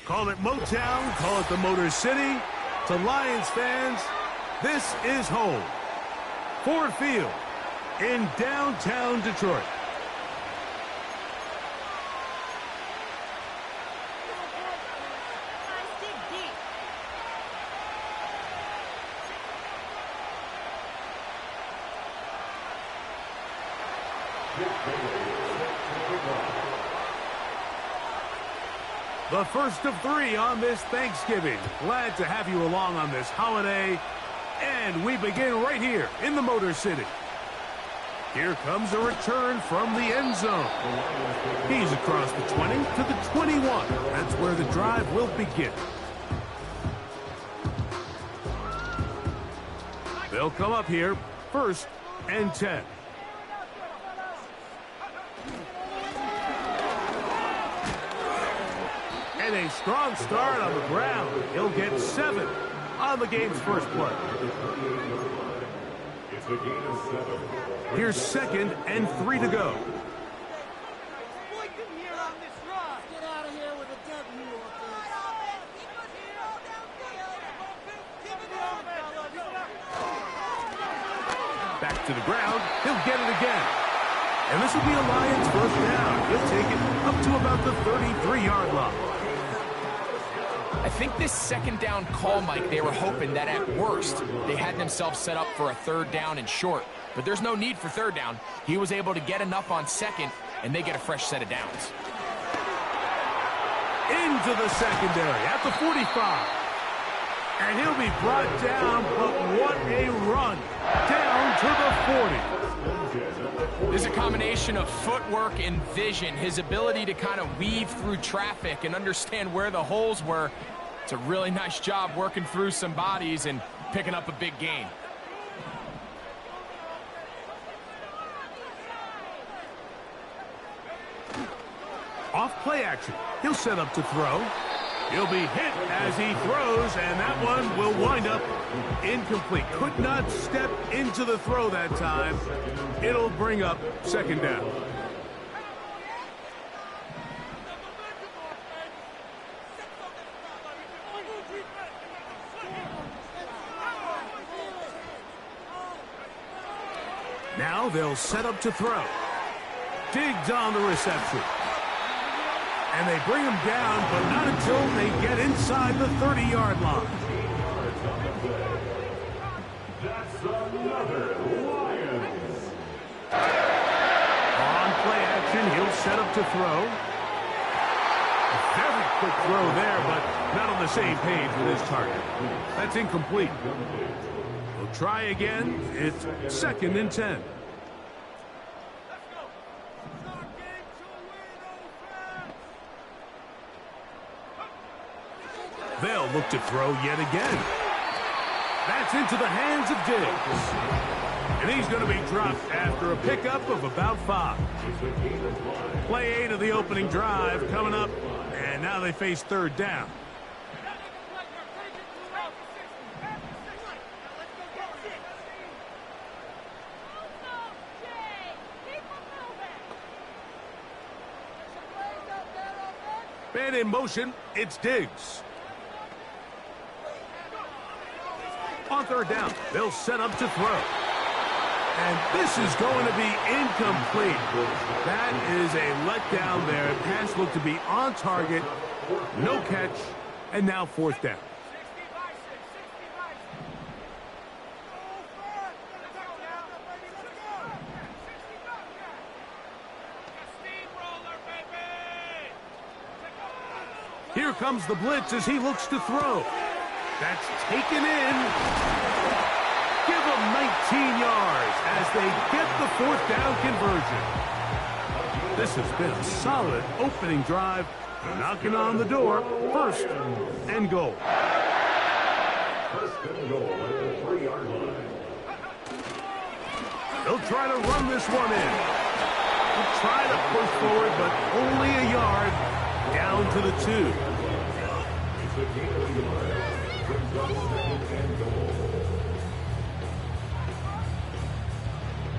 Call it Motown, call it the Motor City. To Lions fans, this is home. Ford Field in downtown Detroit. The first of 3 on this Thanksgiving. Glad to have you along on this holiday. And we begin right here in the Motor City. Here comes a return from the end zone. He's across the 20 to the 21. That's where the drive will begin. They'll come up here, 1st and 10. And a strong start on the ground. He'll get 7 on the game's first play. Here's 2nd and 3 to go. Back to the ground. He'll get it again. And this will be a Lions first down. He'll take it up to about the 33-yard line. I think this 2nd down call, Mike, they were hoping that at worst they had themselves set up for a 3rd down and short. But there's no need for 3rd down. He was able to get enough on 2nd, and they get a fresh set of downs. Into the secondary at the 45. And he'll be brought down, but what a run. Down to the 40. There's a combination of footwork and vision, his ability to kind of weave through traffic and understand where the holes were. It's a really nice job working through some bodies and picking up a big gain. Off play action. He'll set up to throw. He'll be hit as he throws, and that one will wind up incomplete. Could not step into the throw that time. It'll bring up 2nd down. Now they'll set up to throw. Diggs on the reception. And they bring him down, but not until they get inside the 30-yard line. That's another Lions. On play action, he'll set up to throw. A very quick throw there, but not on the same page with his target. That's incomplete. We'll try again. It's 2nd and 10. They'll look to throw yet again. That's into the hands of Diggs. And he's going to be dropped after a pickup of about 5. Play 8 of the opening drive coming up, and now they face 3rd down. Man in motion, it's Diggs. On 3rd down, they'll set up to throw. And this is going to be incomplete. That is a letdown there. Pass looked to be on target. No catch. And now 4th down. Here comes the blitz as he looks to throw. That's taken in. Give them 19 yards as they get the 4th down conversion. This has been a solid opening drive. Knocking on the door. 1st and goal. 1st and goal at the 3-yard line. They'll try to run this one in. They'll try to push forward, but only a yard. Down to the 2.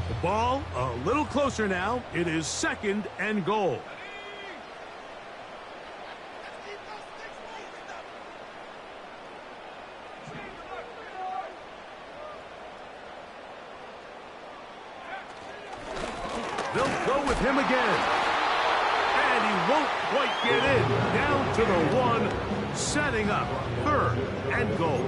The ball a little closer now. It is 2nd and goal. with him again. And he won't quite get in. Down to the 1, setting up 3rd and goal.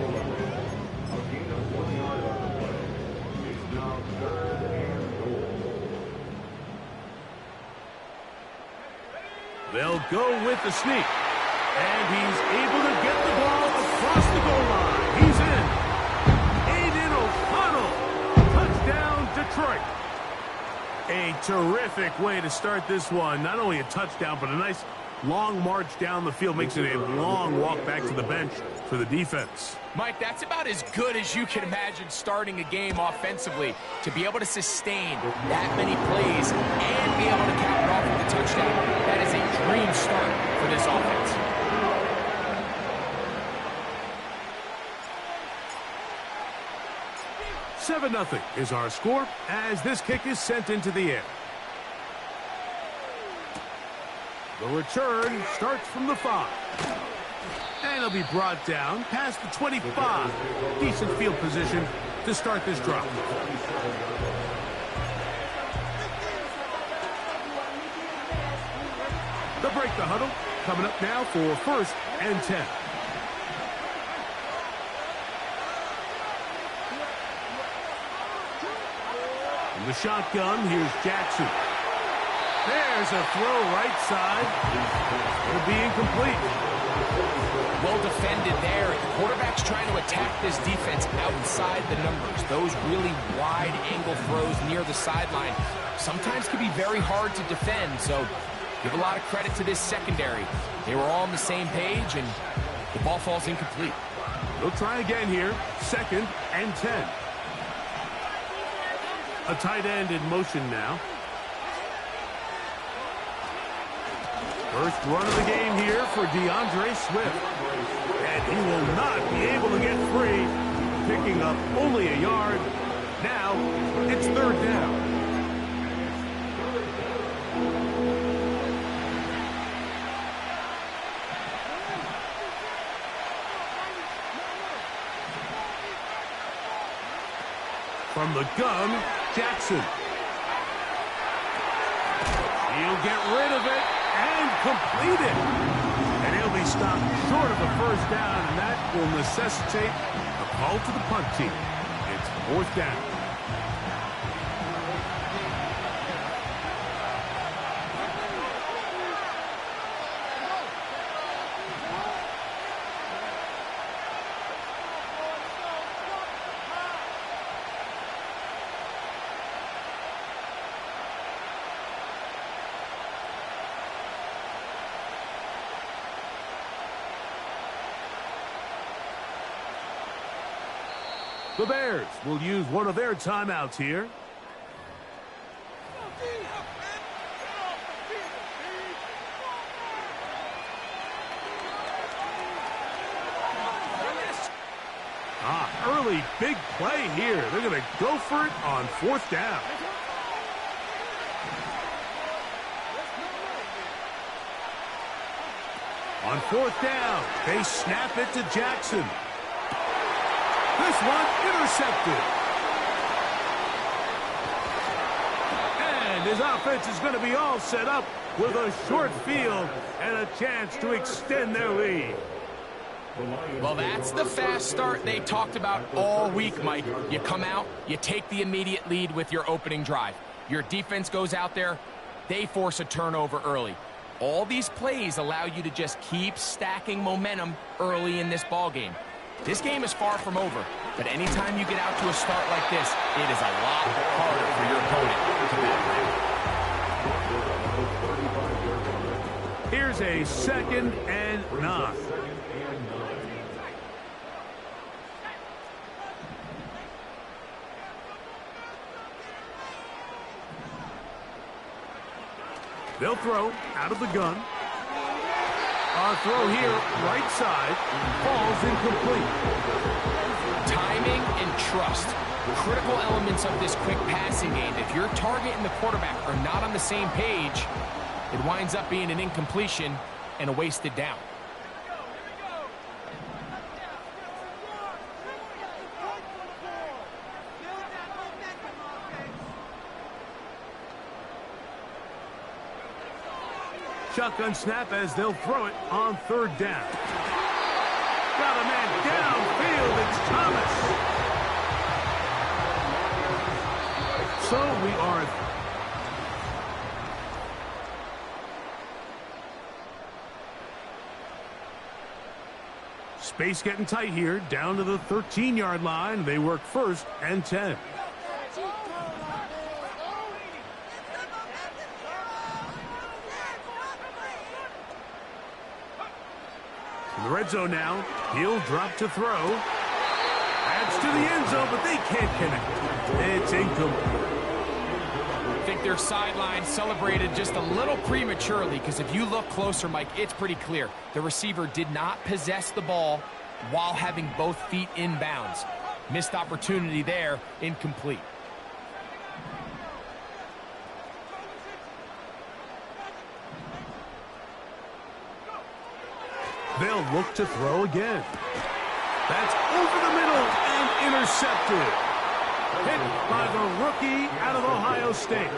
They'll go with the sneak. And he's able to get the ball across the goal line. He's in. Aiden O'Connell. Touchdown, Detroit. A terrific way to start this one. Not only a touchdown, but a nice long march down the field. Makes it a long walk back to the bench for the defense. Mike, that's about as good as you can imagine starting a game offensively. To be able to sustain that many plays and be able to cap it off with a touchdown, that is a dream start for this offense. $7-0 is our score as this kick is sent into the air. The return starts from the 5. And it'll be brought down past the 25. Decent field position to start this drive. They'll break the huddle. Coming up now for 1st and 10. In the shotgun, here's Jackson. There's a throw right side. It'll be incomplete. Well defended there. The quarterback's trying to attack this defense outside the numbers. Those really wide angle throws near the sideline sometimes can be very hard to defend. So give a lot of credit to this secondary. They were all on the same page, and the ball falls incomplete. They'll try again here. 2nd and 10. A tight end in motion now. First run of the game here for DeAndre Swift. And he will not be able to get free. Picking up only a yard. Now it's 3rd down. From the gun, Jackson. He'll get rid of it and complete it. And he'll be stopped short of the 1st down, and that will necessitate a call to the punt team. It's 4th down. The Bears will use one of their timeouts here. Early big play here. They're going to go for it on 4th down. On 4th down, they snap it to Jackson. This one intercepted. And his offense is going to be all set up with a short field and a chance to extend their lead. Well, that's the fast start they talked about all week, Mike. You come out, you take the immediate lead with your opening drive. Your defense goes out there, they force a turnover early. All these plays allow you to just keep stacking momentum early in this ball game. This game is far from over, but anytime you get out to a start like this, it is a lot harder for your opponent to battle. Here's a 2nd and 9. They'll throw out of the gun. Our throw here, right side, falls incomplete. Timing and trust, critical elements of this quick passing game. If your target and the quarterback are not on the same page, it winds up being an incompletion and a wasted down. shotgun snap as they'll throw it on third down. Got a man downfield. It's Thomas. So we are... Space getting tight here, down to the 13-yard line. They work 1st and 10. In the red zone now, he'll drop to throw. Adds to the end zone, but they can't connect. It's incomplete. I think their sideline celebrated just a little prematurely, because if you look closer, Mike, it's pretty clear. The receiver did not possess the ball while having both feet in bounds. Missed opportunity there, incomplete. They'll look to throw again. That's over the middle and intercepted. Hit by the rookie out of Ohio State.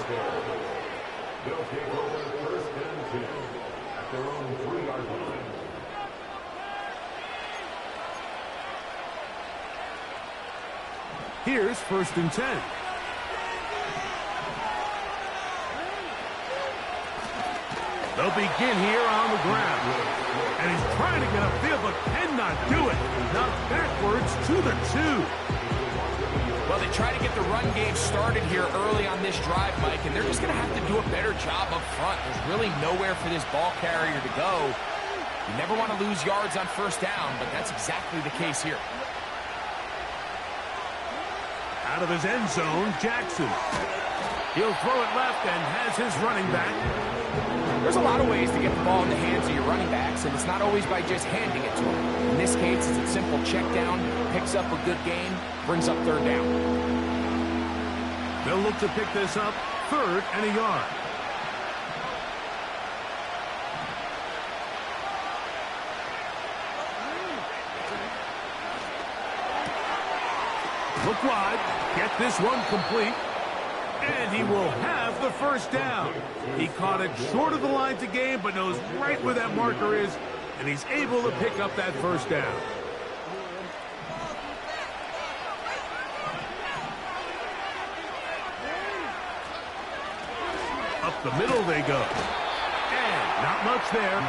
They'll take over 1st and 10 at their own 3-yard line. Here's 1st and 10. They'll begin here on the ground. And he's trying to get upfield, but cannot do it. Knocked backwards to the 2. Well, they try to get the run game started here early on this drive, Mike, and they're just going to have to do a better job up front. There's really nowhere for this ball carrier to go. You never want to lose yards on 1st down, but that's exactly the case here. Out of his end zone, Jackson. He'll throw it left and has his running back. There's a lot of ways to get the ball in the hands of your running backs, and it's not always by just handing it to them. In this case, it's a simple check down, picks up a good gain, brings up 3rd down. They'll look to pick this up 3rd and a yard. Look wide, get this one complete, and he will have the 1st down. He caught it short of the line to gain, but knows right where that marker is, and he's able to pick up that 1st down. Up the middle they go. And not much there.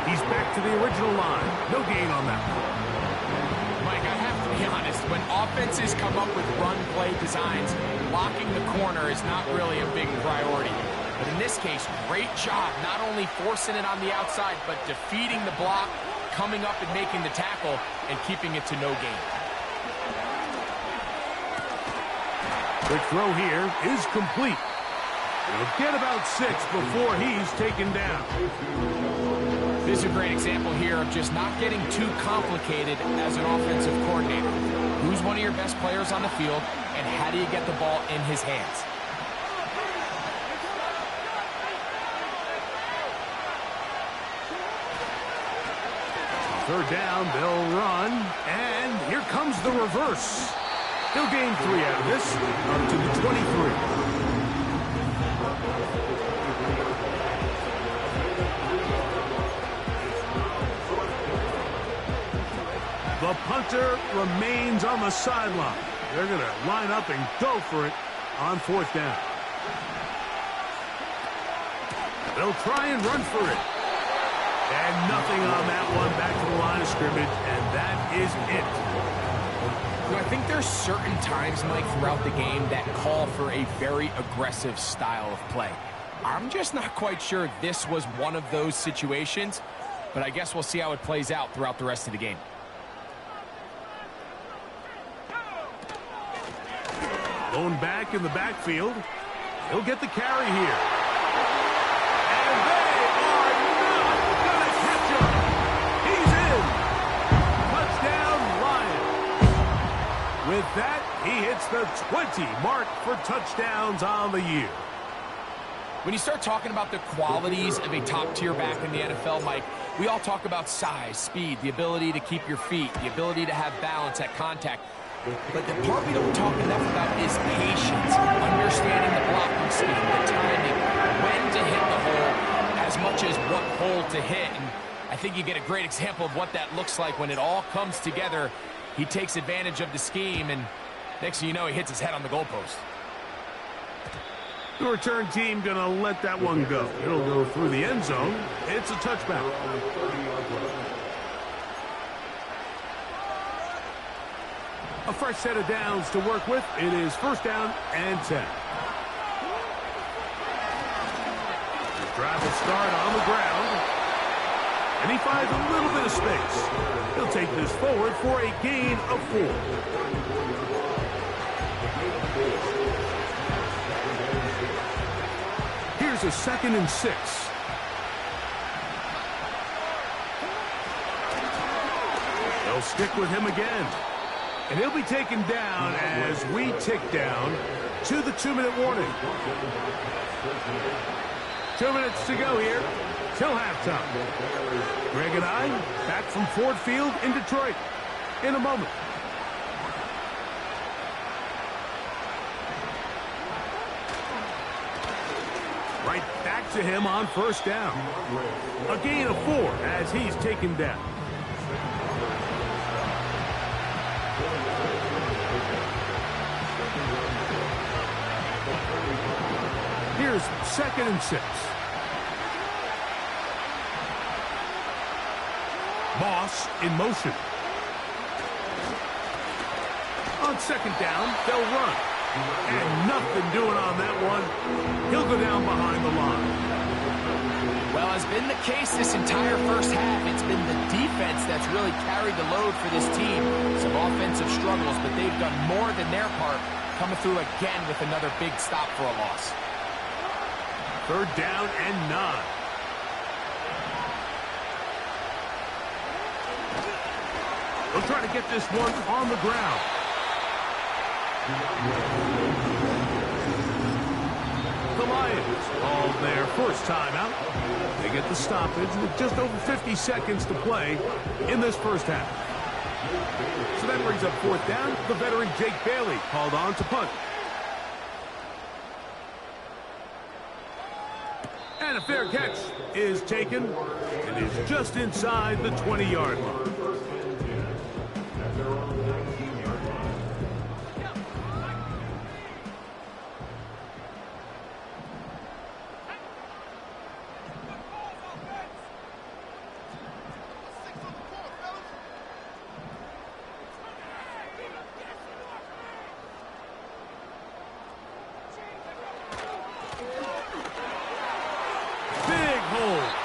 He's back to the original line. No gain on that one. Mike, I have to be honest, when offenses come up with run play designs, blocking the corner is not really a big priority. But in this case, great job not only forcing it on the outside, but defeating the block, coming up and making the tackle, and keeping it to no gain. Quick throw here is complete. He'll get about 6 before he's taken down. This is a great example here of just not getting too complicated as an offensive coordinator. Who's one of your best players on the field, and how do you get the ball in his hands? Third down, they'll run, and here comes the reverse. He'll gain 3 out of this, up to the 23. The punter remains on the sideline. They're going to line up and go for it on 4th down. They'll try and run for it. And nothing on that one, back to the line of scrimmage, and that is it. You know, I think there's certain times, Mike, throughout the game that call for a very aggressive style of play. I'm just not quite sure this was one of those situations, but I guess we'll see how it plays out throughout the rest of the game. Lone back in the backfield. He'll get the carry here. And they are not going to catch him. He's in. Touchdown, Lions. With that, he hits the 20 mark for touchdowns on the year. When you start talking about the qualities of a top-tier back in the NFL, Mike, we all talk about size, speed, the ability to keep your feet, the ability to have balance at contact. But the part we don't talk enough about is patience, understanding the blocking scheme, the timing, when to hit the hole, as as much as what hole to hit. And I think you get a great example of what that looks like when it all comes together. He takes advantage of the scheme, and next thing you know, he hits his head on the goalpost. The return team going to let that one go. It'll go through the end zone. It's a touchback. A fresh set of downs to work with. It is first down and 10. The drive will start on the ground. And he finds a little bit of space. He'll take this forward for a gain of 4. Here's a 2nd and 6. They'll stick with him again. And he'll be taken down as we tick down to the 2-minute warning. 2 minutes to go here till halftime. Greg and I back from Ford Field in Detroit in a moment. Right back to him on first down. A gain of 4 as he's taken down. Here's 2nd and 6. Moss in motion. On 2nd down, they'll run. And nothing doing on that one. He'll go down behind the line. Well, as been the case this entire first half, it's been the defense that's really carried the load for this team. Some offensive struggles, but they've done more than their part, coming through again with another big stop for a loss. 3rd down and 9. They'll try to get this one on the ground. The Lions called their first timeout. They get the stoppage with just over 50 seconds to play in this first half. So that brings up 4th down. The veteran Jake Bailey called on to punt. And a fair catch is taken. It is just inside the 20-yard line.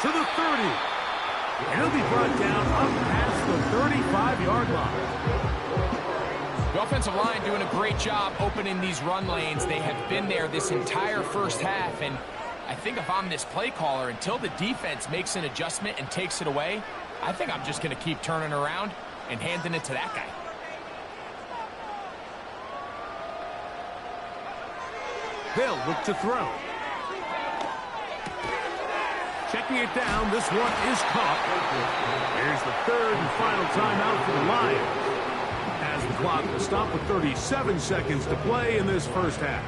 To the 30. And he'll be brought down up past the 35-yard line. The offensive line doing a great job opening these run lanes. They have been there this entire first half, and I think if I'm this play caller, until the defense makes an adjustment and takes it away, I think I'm just going to keep turning around and handing it to that guy. They'll look to throw. Checking it down, this one is caught. Here's the 3rd and final timeout for the Lions, as the clock will stop with 37 seconds to play in this first half.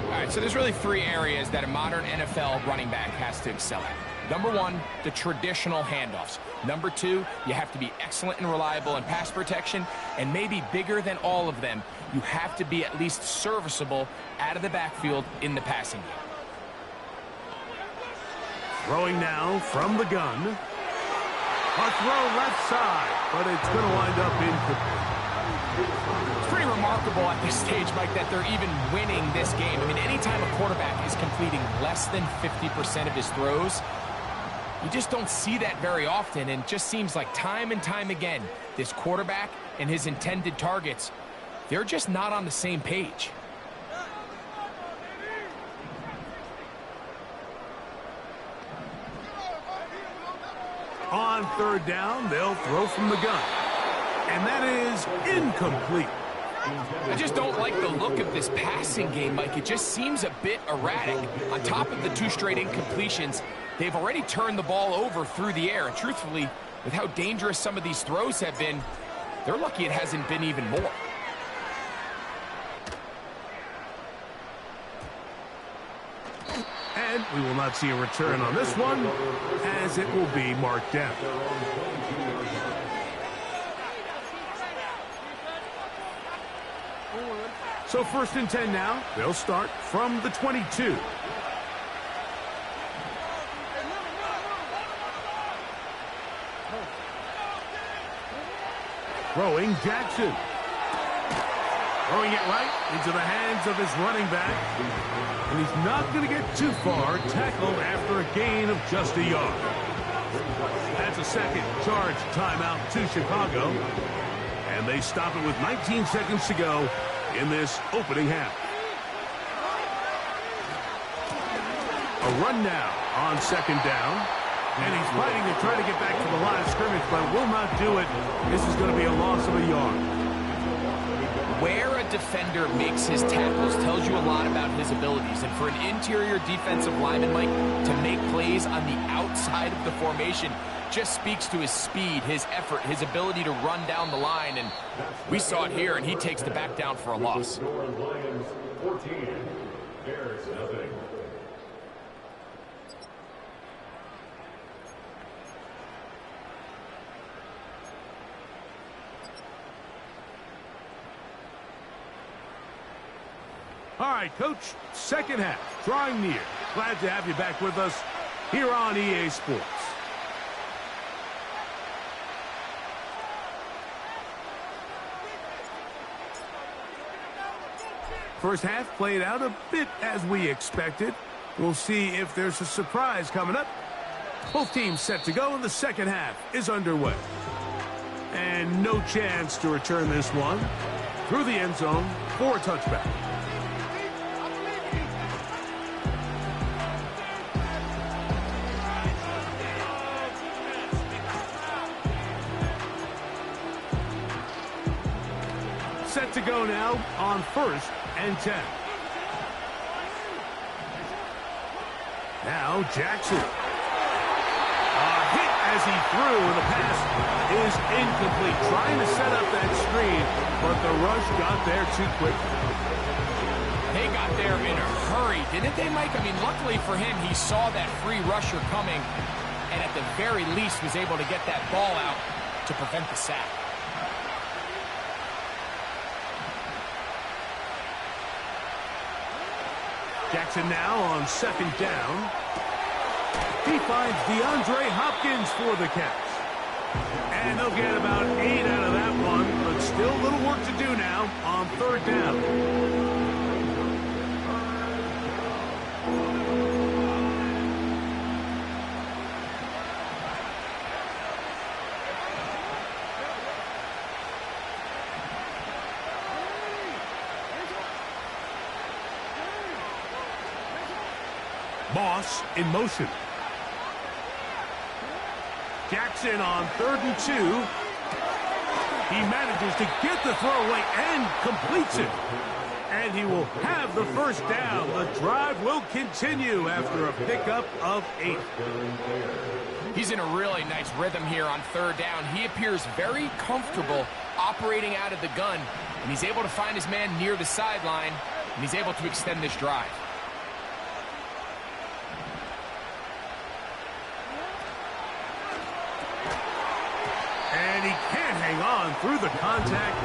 All right, so there's really 3 areas that a modern NFL running back has to excel at. Number 1, the traditional handoffs. Number 2, you have to be excellent and reliable in pass protection, and maybe bigger than all of them, you have to be at least serviceable out of the backfield in the passing game. Throwing now from the gun. A throw left side, but it's going to wind up incomplete. It's pretty remarkable at this stage, Mike, that they're even winning this game. I mean, anytime a quarterback is completing less than 50% of his throws, you just don't see that very often, and it just seems like time and time again, this quarterback and his intended targets, they're just not on the same page. On 3rd down, they'll throw from the gun. And that is incomplete. I just don't like the look of this passing game, Mike. It just seems a bit erratic. On top of the 2 straight incompletions, they've already turned the ball over through the air. And truthfully, with how dangerous some of these throws have been, they're lucky it hasn't been even more. And We will not see a return on this one, as it will be marked down. So 1st and 10 now. They'll start from the 22. Throwing Jackson. Throwing it right into the hands of his running back. And he's not going to get too far. Tackled after a gain of just a yard. That's a second charge timeout to Chicago. And they stop it with 19 seconds to go in this opening half. A run now on 2nd down. And he's fighting to try to get back to the line of scrimmage, but will not do it. This is going to be a loss of a yard. Where a defender makes his tackles tells you a lot about his abilities. And for an interior defensive lineman, Mike, to make plays on the outside of the formation just speaks to his speed, his effort, his ability to run down the line. And we saw it here, and he takes the back down for a loss. Lions 14, Bears nothing. All right, Coach, second half, drawing near. Glad to have you back with us here on EA Sports. First half played out a bit as we expected. We'll see if there's a surprise coming up. Both teams set to go, and the second half is underway. And no chance to return this one through the end zone for a touchback. Set to go now on 1st and 10. Now Jackson. A hit as he threw, and the pass is incomplete. Trying to set up that screen, but the rush got there too quickly. They got there in a hurry, didn't they, Mike? I mean, luckily for him, he saw that free rusher coming, and at the very least was able to get that ball out to prevent the sack. Jackson now on 2nd down. He finds DeAndre Hopkins for the catch. And they'll get about 8 out of that one, but still a little work to do now on 3rd down. Moss in motion. Jackson on 3rd and 2. He manages to get the throw away and completes it. And he will have the first down. The drive will continue after a pickup of 8. He's in a really nice rhythm here on 3rd down. He appears very comfortable operating out of the gun, and he's able to find his man near the sideline, and he's able to extend this drive. And he can't hang on through the contact.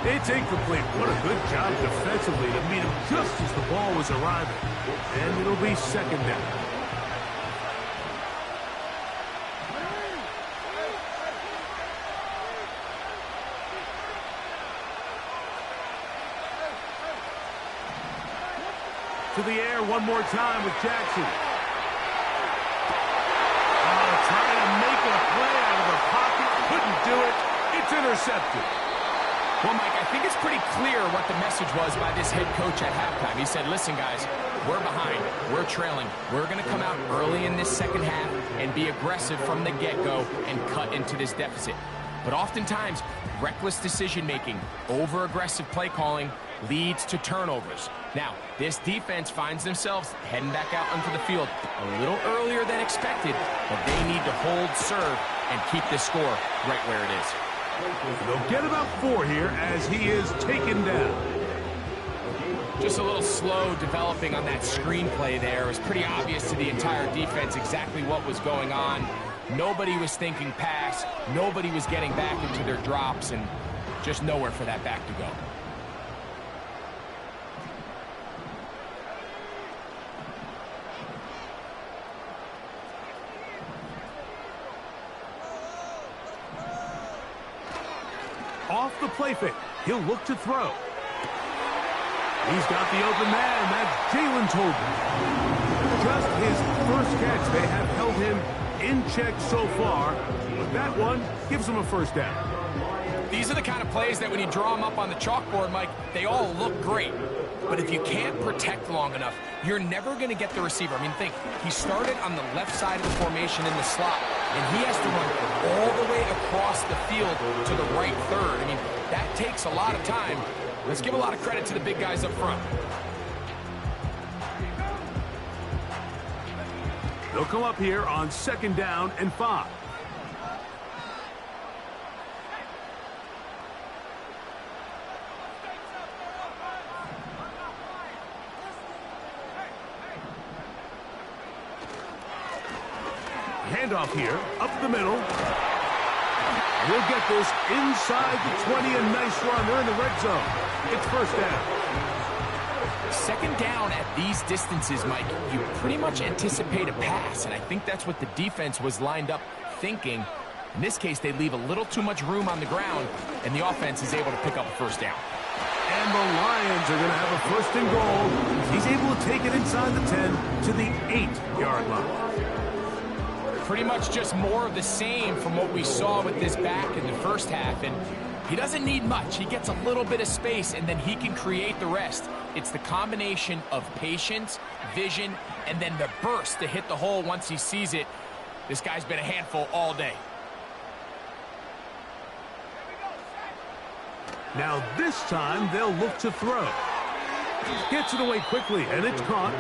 It's incomplete. What a good job defensively to meet him just as the ball was arriving. And it'll be 2nd down. To the air one more time with Jackson. Trying to make a play out of the pocket. Couldn't do it. It's intercepted. Well, Mike, I think it's pretty clear what the message was by this head coach at halftime. He said, listen, guys, we're behind. We're trailing. We're going to come out early in this second half and be aggressive from the get-go and cut into this deficit. But oftentimes, reckless decision-making, over-aggressive play calling leads to turnovers. Now, this defense finds themselves heading back out onto the field a little earlier than expected, but they need to hold serve and keep this score right where it is. They'll get about 4 here as he is taken down. Just a little slow developing on that screenplay there. It was pretty obvious to the entire defense exactly what was going on. Nobody was thinking pass. Nobody was getting back into their drops, and just nowhere for that back to go. Off the play fake. He'll look to throw. He's got the open man. That's Jalen Tolbert. Just his first catch. They have held him in check so far, but that one gives him a first down. These are the kind of plays that when you draw them up on the chalkboard, Mike, they all look great. But if you can't protect long enough, you're never going to get the receiver. I mean, think, he started on the left side of the formation in the slot, and he has to run all the way across the field to the right third. I mean, that takes a lot of time. Let's give a lot of credit to the big guys up front. They'll come up here on 2nd down and 5. Handoff here, up the middle. We'll get this inside the 20, a nice run. They're in the red zone. It's first down. 2nd down at these distances, Mike, you pretty much anticipate a pass, and I think that's what the defense was lined up thinking. In this case, they leave a little too much room on the ground, and the offense is able to pick up a first down. And the Lions are going to have a 1st and goal. He's able to take it inside the 10 to the 8-yard line. Pretty much just more of the same from what we saw with this back in the first half, and he doesn't need much. He gets a little bit of space, and then he can create the rest. It's the combination of patience, vision, and then the burst to hit the hole once he sees it. This guy's been a handful all day. Now this time they'll look to throw. Gets it away quickly, and it's caught.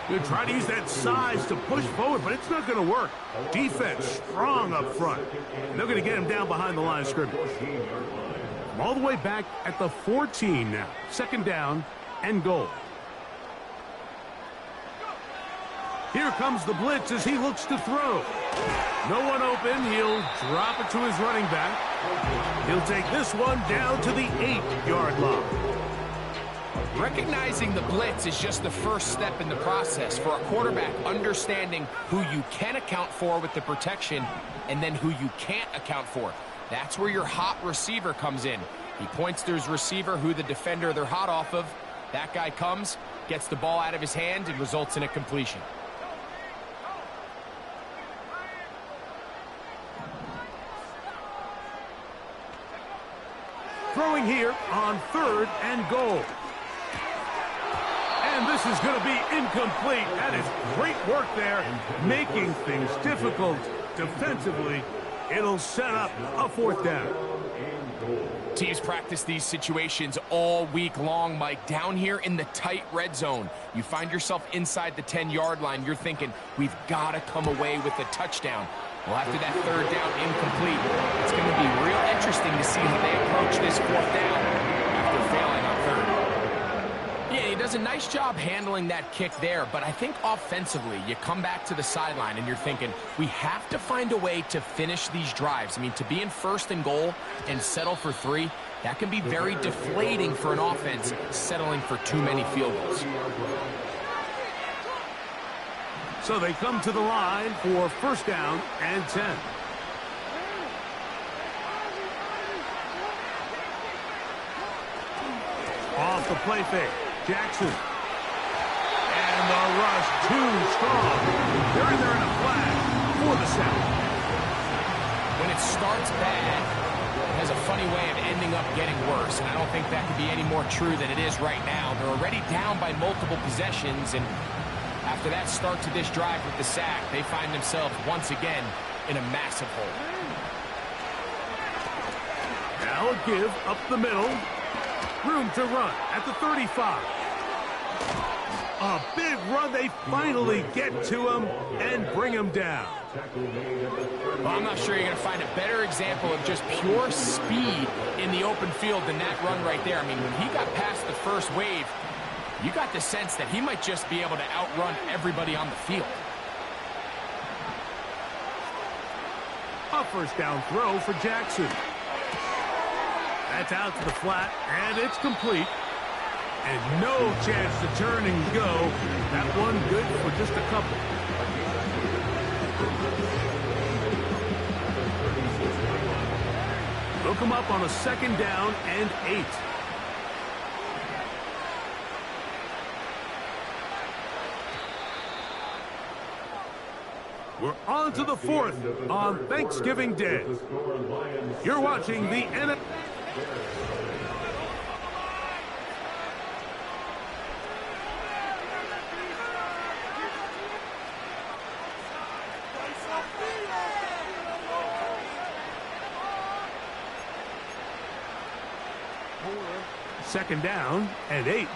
He'll try to use that size to push forward, but it's not going to work. Defense strong up front. And they're going to get him down behind the line of scrimmage. All the way back at the 14 now. 2nd down and goal. Here comes the blitz as he looks to throw. No one open. He'll drop it to his running back. He'll take this one down to the 8-yard line. Recognizing the blitz is just the first step in the process for a quarterback, understanding who you can account for with the protection and then who you can't account for. That's where your hot receiver comes in. He points to his receiver, who the defender they're hot off of. That guy comes, gets the ball out of his hand, and results in a completion. Throwing here on 3rd and goal. And this is going to be incomplete. That is great work there, making things difficult defensively. It'll set up a 4th down. Teams practice these situations all week long, Mike. Down here in the tight red zone, you find yourself inside the 10-yard line. You're thinking, we've got to come away with a touchdown. Well, after that 3rd down incomplete, it's going to be real interesting to see how they approach this 4th down after failing on 3rd. Yeah, he does a nice job handling that kick there, but I think offensively, you come back to the sideline and you're thinking, we have to find a way to finish these drives. I mean, to be in 1st and goal and settle for 3, that can be very deflating for an offense settling for too many field goals. So they come to the line for 1st down and 10. Off the play fake. Jackson. And the rush too strong. They're in there in a flag for the sack. When it starts bad, it has a funny way of ending up getting worse. And I don't think that could be any more true than it is right now. They're already down by multiple possessions, and after that start to this drive with the sack, they find themselves once again in a massive hole. Now a give up the middle. Room to run at the 35. A big run. They finally get to him and bring him down. Well, I'm not sure you're going to find a better example of just pure speed in the open field than that run right there. I mean, when he got past the first wave, You got the sense that he might just be able to outrun everybody on the field. A first down throw for Jackson. That's out to the flat, and it's complete. And no chance to turn and go. That one good for just a couple. They'll come up on a second down and 8. We're on to the 4th on Thanksgiving Day. You're watching the NFL. Second down and 8.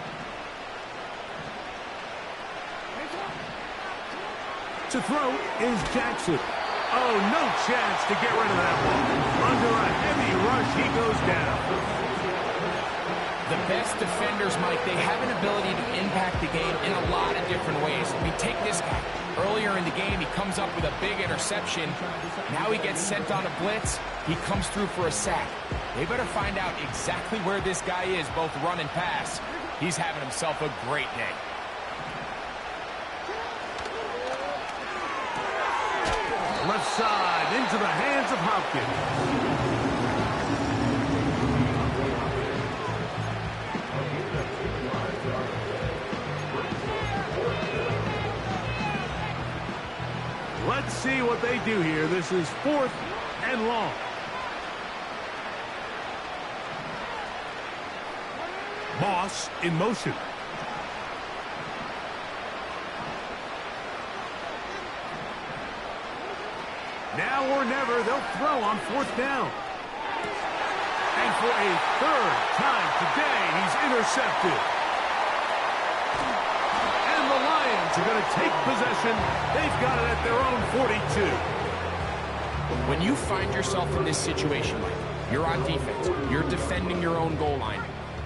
To throw is Jackson. Oh, no chance to get rid of that one. Under a heavy rush, he goes down. The best defenders, Mike, they have an ability to impact the game in a lot of different ways. I mean, take this guy. Earlier in the game, he comes up with a big interception. Now he gets sent on a blitz. He comes through for a sack. They better find out exactly where this guy is, both run and pass. He's having himself a great day. Left side into the hands of Hopkins. Let's see what they do here. This is 4th and long. Moss in motion. Now or never, they'll throw on 4th down. And for a 3rd time today, he's intercepted. And the Lions are going to take possession. They've got it at their own 42. When you find yourself in this situation, Mike, you're on defense, you're defending your own goal line,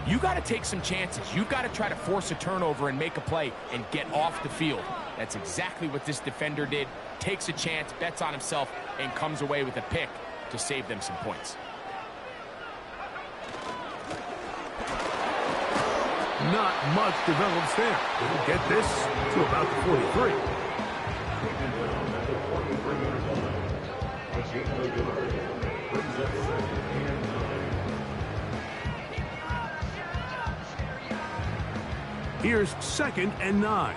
you got to take some chances. You got to try to force a turnover and make a play and get off the field. That's exactly what this defender did. Takes a chance, bets on himself, and comes away with a pick to save them some points. Not much develops there. We'll get this to about the 43. Here's 2nd and 9.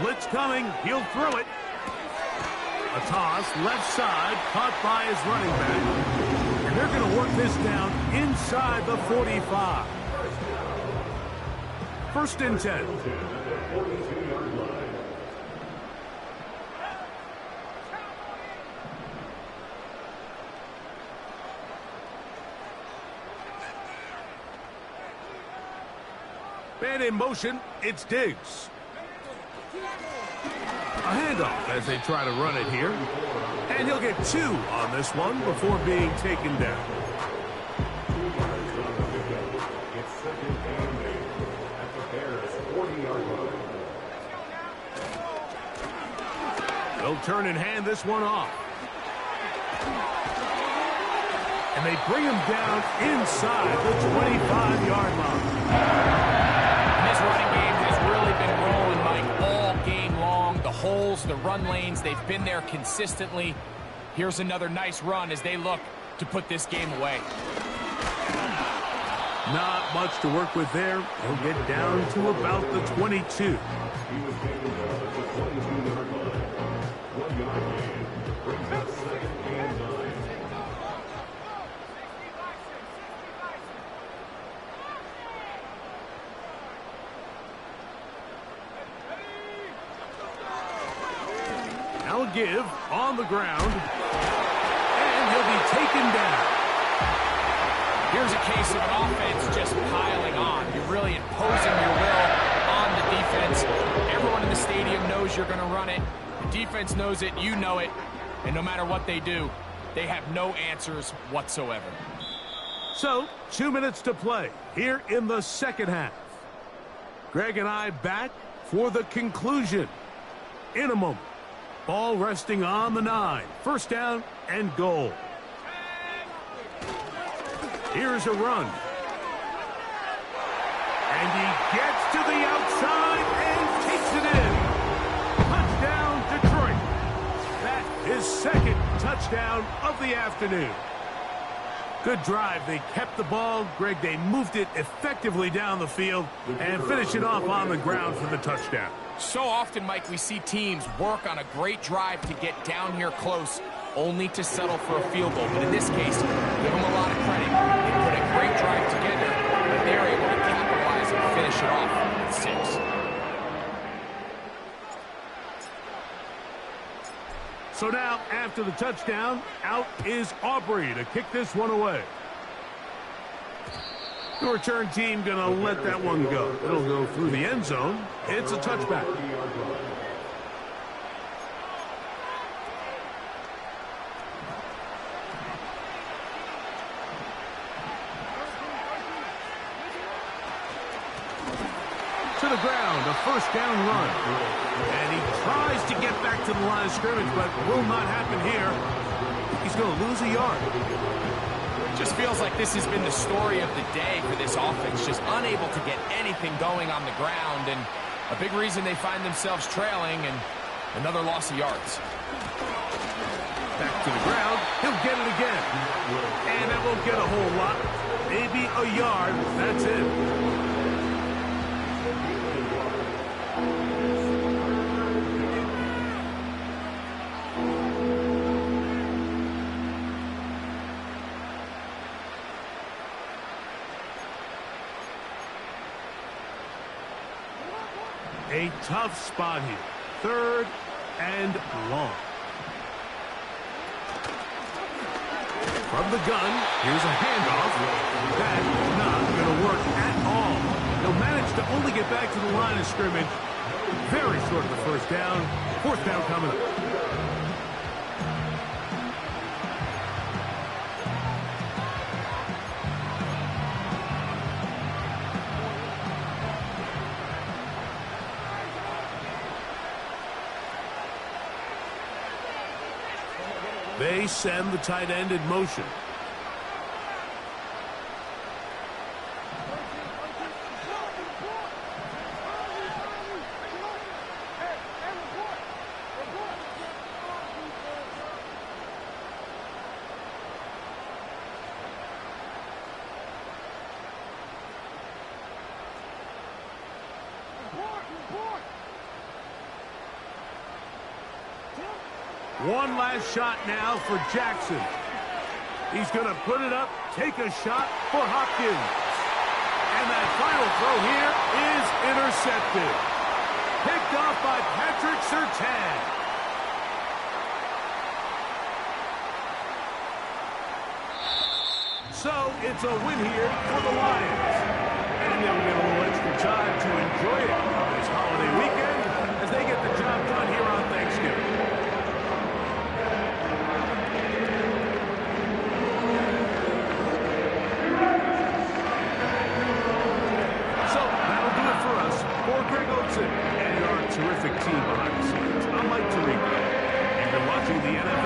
Blitz coming. He'll throw it. A toss, left side, caught by his running back. And they're going to work this down inside the 45. 1st and 10. Man in motion, it's Diggs. A handoff as they try to run it here. And he'll get 2 on this one before being taken down. It's 2nd and 8 at the Bears' 40-yard line. They'll turn and hand this one off. And they bring him down inside the 25-yard line. This running game has really been rolling, Mike, all game long. The holes, the run lanes, they've been there consistently. Here's another nice run as they look to put this game away. Not much to work with there. He'll get down to about the 22. He was taken down at the 22-yard line. 1-yard gain brings up 2nd and 9. Now a give on the ground. And he'll be taken down. Here's a case of an offense just piling on. You're really imposing your will on the defense. Everyone in the stadium knows you're going to run it. The defense knows it. You know it. And no matter what they do, they have no answers whatsoever. So, 2 minutes to play here in the second half. Greg and I back for the conclusion in a moment. Ball resting on the 9. First down and goal. Here's a run. And he gets to the outside and takes it in. Touchdown, Detroit. That is second touchdown of the afternoon. Good drive. They kept the ball. Greg, they moved it effectively down the field and finished it off on the ground for the touchdown. So often, Mike, we see teams work on a great drive to get down here close, only to settle for a field goal. But in this case, give them a lot of credit. They put a great drive together, but they're able to capitalize and finish it off at 6. So now, after the touchdown, out is Aubrey to kick this one away. The return team going to let that one go. It'll go through the end zone. It's a touchback. To the ground, a first down run. And he tries to get back to the line of scrimmage, but will not happen here. He's going to lose a yard. Just feels like this has been the story of the day for this offense. Just unable to get anything going on the ground, and a big reason they find themselves trailing, and another loss of yards. Back to the ground. He'll get it again. And that won't get a whole lot. Maybe a yard. That's it. A tough spot here. Third and long. From the gun, here's a handoff. That's not going to work at all. He'll manage to only get back to the line of scrimmage. Very short of the first down. Fourth down coming up. They send the tight end in motion. One last shot now for Jackson. He's going to put it up, take a shot for Hopkins. And that final throw here is intercepted. Picked off by Patrick Surtain. So it's a win here for the Lions. And they'll get a little extra time to enjoy it on this holiday weekend as they get the job done here on Thanksgiving. And our terrific team behind the scenes. I'm Mike Tirico. You've been watching the NFL